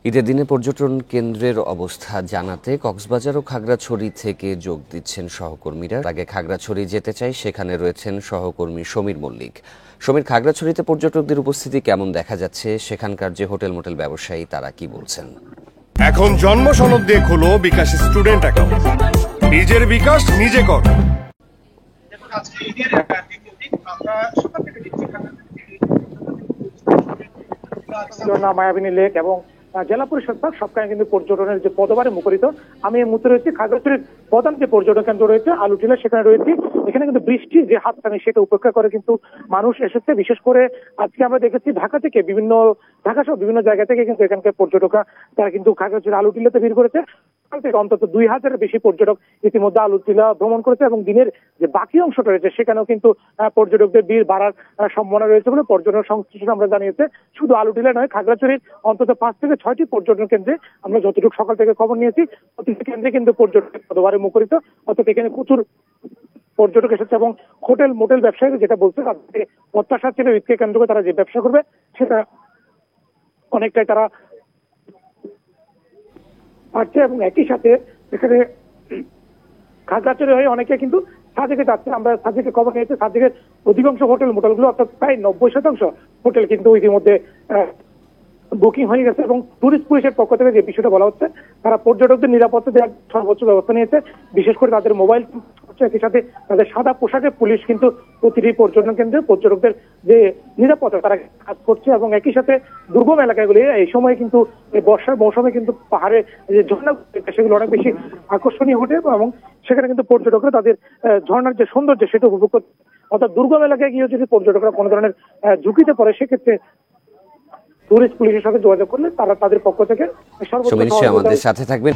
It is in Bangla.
ঈদের দিনে পর্যটন কেন্দ্রের অবস্থা জানাতে কক্সবাজার ও খাগড়াছড়ি থেকে যোগ দিচ্ছেন সহকর্মীরা। আগে খাগড়াছড়ি যেতে চাই, সেখানে রয়েছেন সহকর্মী সমীর মল্লিক। সমীর, খাগড়াছড়িতে পর্যটকদের উপস্থিতি কেমন দেখা যাচ্ছে? সেখানকার যে হোটেল মোটেল ব্যবসায়ী তারা কি বলছেন? এখন জন্ম সনদ দিয়ে খোলো বিকাশ স্টুডেন্ট অ্যাকাউন্ট। নিজের বিকাশ নিজে কর। মায়াবিনী লেক এবং জেলা পরিষদ পার্ক সবখানে কিন্তু পর্যটনের যে পদবারে মুখরিত। আমি এই মুহূর্তে রয়েছে খাগড়াছড়ির প্রধান যে পর্যটন কেন্দ্র রয়েছে আলুটিলা, সেখানে রয়েছে। এখানে কিন্তু বৃষ্টির যে হাতছানি সেটা উপেক্ষা করে কিন্তু মানুষ এসেছে। বিশেষ করে আজকে আমরা দেখেছি ঢাকা সহ বিভিন্ন জায়গা থেকে কিন্তু এখানকার পর্যটকরা তারা কিন্তু খাগড়াছড়ির আলুটিলাতে ভিড় করেছে। অন্তত 2000-এর বেশি পর্যটক ইতিমধ্যে আলুটিলা ভ্রমণ করেছে এবং দিনের যে বাকি অংশটা রয়েছে সেখানেও কিন্তু পর্যটকদের ভিড় বাড়ার সম্ভাবনা রয়েছে বলে পর্যটন সংশ্লিষ্ট আমরা জানিয়েছে। শুধু আলুটিলা নয়, খাগড়াছড়ির অন্তত 5 থেকে 6টি পর্যটন কেন্দ্রে আমরা যতটুকু সকাল থেকে খবর নিয়েছি প্রতিটি কেন্দ্রে কিন্তু পর্যটনের পদবারে মুখরিত। অর্থাৎ এখানে প্রচুর পর্যটক এসেছে এবং হোটেল মোটেল ব্যবসায়ীরা যেটা বলছে তাদের প্রত্যাশা ছিল ঈদকে কেন্দ্র করে তারা যে ব্যবসা করবে সেটা অনেকটাই তারা পাচ্ছে। এবং একই সাথে এখানে খাগড়াছড়ি হয়ে অনেকে কিন্তু সাজেকে যাচ্ছে। আমরা সাজেকে খবর নিয়েছি, সাজেকের অধিকাংশ হোটেল মোটেলগুলো অর্থাৎ প্রায় 90% হোটেল কিন্তু ইতিমধ্যে বুকিং হয়ে গেছে। এবং টুরিস্ট পুলিশের পক্ষ থেকে যে বিষয়টা বলা হচ্ছে, তারা পর্যটকদের নিরাপত্তা দেওয়ার সর্বোচ্চ ব্যবস্থা নিয়েছে। বিশেষ করে তাদের মোবাইল একই সাথে তাদের সাদা পোশাকে পুলিশ কিন্তু প্রতিটি পর্যটন কেন্দ্রে পর্যটকদের যে নিরাপত্তা তারা কাজ করছে। এবং একই সাথে দুর্গম এলাকাগুলি এই সময় কিন্তু বর্ষার মৌসুমে কিন্তু পাহাড়ে যে ঝর্ণা সেগুলো অনেক বেশি আকর্ষণীয় হতে এবং সেখানে কিন্তু পর্যটকরা তাদের ঝর্ণার যে সৌন্দর্য সেটা উপভোগ করতে। অর্থাৎ দুর্গম এলাকায় গিয়ে যদি পর্যটকরা কোনো ধরনের ঝুঁকিতে পড়ে সেক্ষেত্রে টুরিস্ট পুলিশের সাথে যোগাযোগ করলে তারা তাদের পক্ষ থেকে সর্বোচ্চ আমাদের সাথে থাকবেন।